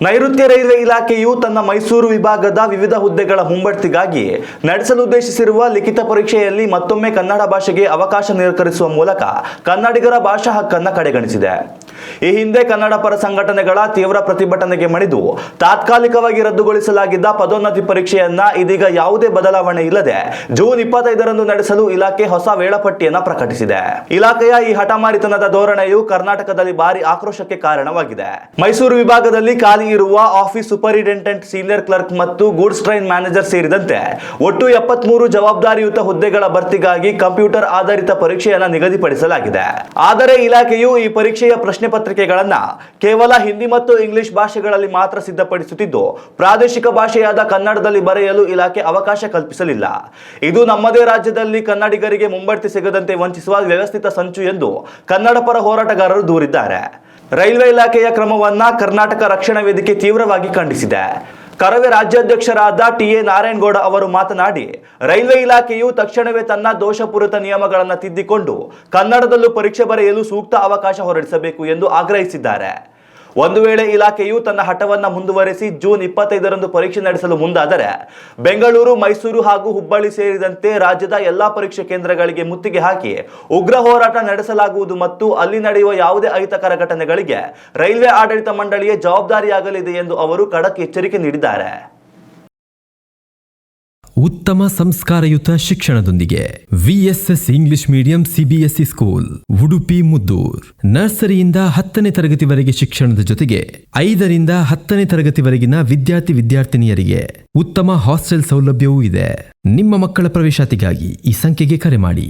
ನೈಋತ್ಯ ರೈಲ್ವೆ ಇಲಾಖೆಯು ತನ್ನ ಮೈಸೂರು ವಿಭಾಗದ ವಿವಿಧ ಹುದ್ದೆಗಳ ಮುಂಬಡ್ತಿಗಾಗಿ ನಡೆಸಲು ಉದ್ದೇಶಿಸಿರುವ ಲಿಖಿತ ಪರೀಕ್ಷೆಯಲ್ಲಿ ಮತ್ತೊಮ್ಮೆ ಕನ್ನಡ ಭಾಷೆಗೆ ಅವಕಾಶ ನಿರಾಕರಿಸುವ ಮೂಲಕ ಕನ್ನಡಿಗರ ಭಾಷಾ ಹಕ್ಕನ್ನು ಕಡೆಗಣಿಸಿದೆ. ಈ ಹಿಂದೆ ಕನ್ನಡ ಪರ ಸಂಘಟನೆಗಳ ತೀವ್ರ ಪ್ರತಿಭಟನೆಗೆ ಮಣಿದು ತಾತ್ಕಾಲಿಕವಾಗಿ ರದ್ದುಗೊಳಿಸಲಾಗಿದ್ದ ಪದೋನ್ನತಿ ಪರೀಕ್ಷೆಯನ್ನ ಇದೀಗ ಯಾವುದೇ ಬದಲಾವಣೆ ಇಲ್ಲದೆ ಜೂನ್ 25ರಂದು ನಡೆಸಲು ಇಲಾಖೆ ಹೊಸ ವೇಳಾಪಟ್ಟಿಯನ್ನು ಪ್ರಕಟಿಸಿದೆ. ಇಲಾಖೆಯ ಈ ಹಠಮಾರಿತನದ ಧೋರಣೆಯು ಕರ್ನಾಟಕದಲ್ಲಿ ಭಾರಿ ಆಕ್ರೋಶಕ್ಕೆ ಕಾರಣವಾಗಿದೆ. ಮೈಸೂರು ವಿಭಾಗದಲ್ಲಿ ಖಾಲಿ ಇರುವ ಆಫೀಸ್ ಸೂಪರಿಂಟೆಂಡೆಂಟ್, ಸೀನಿಯರ್ ಕ್ಲರ್ಕ್ ಮತ್ತು ಗೂಡ್ಸ್ ಟ್ರೈನ್ ಮ್ಯಾನೇಜರ್ ಸೇರಿದಂತೆ ಒಟ್ಟು 73 ಜವಾಬ್ದಾರಿಯುತ ಹುದ್ದೆಗಳ ಭರ್ತಿಗಾಗಿ ಕಂಪ್ಯೂಟರ್ ಆಧಾರಿತ ಪರೀಕ್ಷೆಯನ್ನು ನಿಗದಿಪಡಿಸಲಾಗಿದೆ. ಆದರೆ ಇಲಾಖೆಯು ಈ ಪರೀಕ್ಷೆಯ ಪ್ರಶ್ನೆ ಪತ್ರಿಕೆಗಳನ್ನು ಕೇವಲ ಹಿಂದಿ ಮತ್ತು ಇಂಗ್ಲಿಷ್ ಭಾಷೆಗಳಲ್ಲಿ ಮಾತ್ರ ಸಿದ್ಧಪಡಿಸುತ್ತಿದ್ದು ಪ್ರಾದೇಶಿಕ ಭಾಷೆಯಾದ ಕನ್ನಡದಲ್ಲಿ ಬರೆಯಲು ಇಲಾಖೆ ಅವಕಾಶ ಕಲ್ಪಿಸಲಿಲ್ಲ. ಇದು ನಮ್ಮದೇ ರಾಜ್ಯದಲ್ಲಿ ಕನ್ನಡಿಗರಿಗೆ ಮುಂಬಡ್ತಿ ಸಿಗದಂತೆ ವಂಚಿಸುವ ವ್ಯವಸ್ಥಿತ ಸಂಚು ಎಂದು ಕನ್ನಡ ಪರ ಹೋರಾಟಗಾರರು ದೂರಿದ್ದಾರೆ. ರೈಲ್ವೆ ಇಲಾಖೆಯ ಕ್ರಮವನ್ನ ಕರ್ನಾಟಕ ರಕ್ಷಣಾ ವೇದಿಕೆ ತೀವ್ರವಾಗಿ ಖಂಡಿಸಿದೆ. ಕರವೇ ರಾಜ್ಯಾಧ್ಯಕ್ಷರಾದ ಟಿ.ಎ. ನಾರಾಯಣಗೌಡ ಅವರು ಮಾತನಾಡಿ, ರೈಲ್ವೆ ಇಲಾಖೆಯು ತಕ್ಷಣವೇ ತನ್ನ ದೋಷಪೂರಿತ ನಿಯಮಗಳನ್ನು ತಿದ್ದಿಕೊಂಡು ಕನ್ನಡದಲ್ಲೂ ಪರೀಕ್ಷೆ ಬರೆಯಲು ಸೂಕ್ತ ಅವಕಾಶ ಹೊರಡಿಸಬೇಕು ಎಂದು ಆಗ್ರಹಿಸಿದ್ದಾರೆ. ಒಂದು ವೇಳೆ ಇಲಾಖೆಯು ತನ್ನ ಹಠವನ್ನು ಮುಂದುವರೆಸಿ ಜೂನ್ 25ರಂದು ಪರೀಕ್ಷೆ ನಡೆಸಲು ಮುಂದಾದರೆ ಬೆಂಗಳೂರು, ಮೈಸೂರು ಹಾಗೂ ಹುಬ್ಬಳ್ಳಿ ಸೇರಿದಂತೆ ರಾಜ್ಯದ ಎಲ್ಲಾ ಪರೀಕ್ಷೆ ಕೇಂದ್ರಗಳಿಗೆ ಮುತ್ತಿಗೆ ಹಾಕಿ ಉಗ್ರ ಹೋರಾಟ ನಡೆಸಲಾಗುವುದು ಮತ್ತು ಅಲ್ಲಿ ನಡೆಯುವ ಯಾವುದೇ ಅಹಿತಕರ ಘಟನೆಗಳಿಗೆ ರೈಲ್ವೆ ಆಡಳಿತ ಮಂಡಳಿಯೇ ಜವಾಬ್ದಾರಿಯಾಗಲಿದೆ ಎಂದು ಅವರು ಖಡಕ್ ಎಚ್ಚರಿಕೆ ನೀಡಿದ್ದಾರೆ. ಉತ್ತಮ ಸಂಸ್ಕಾರಯುತ ಶಿಕ್ಷಣದೊಂದಿಗೆ VSS English medium CBSE school, Udupi Muddur. ನರ್ಸರಿಯಿಂದ 10ನೇ ತರಗತಿವರೆಗೆ ಶಿಕ್ಷಣದ ಜೊತೆಗೆ 5ರಿಂದ 10ನೇ ತರಗತಿವರೆಗಿನ ವಿದ್ಯಾರ್ಥಿನಿಯರಿಗೆ ಉತ್ತಮ ಹಾಸ್ಟೆಲ್ ಸೌಲಭ್ಯವೂ ಇದೆ. ನಿಮ್ಮ ಮಕ್ಕಳ ಪ್ರವೇಶಾತಿಗಾಗಿ ಈ ಸಂಖ್ಯೆಗೆ ಕರೆ ಮಾಡಿ.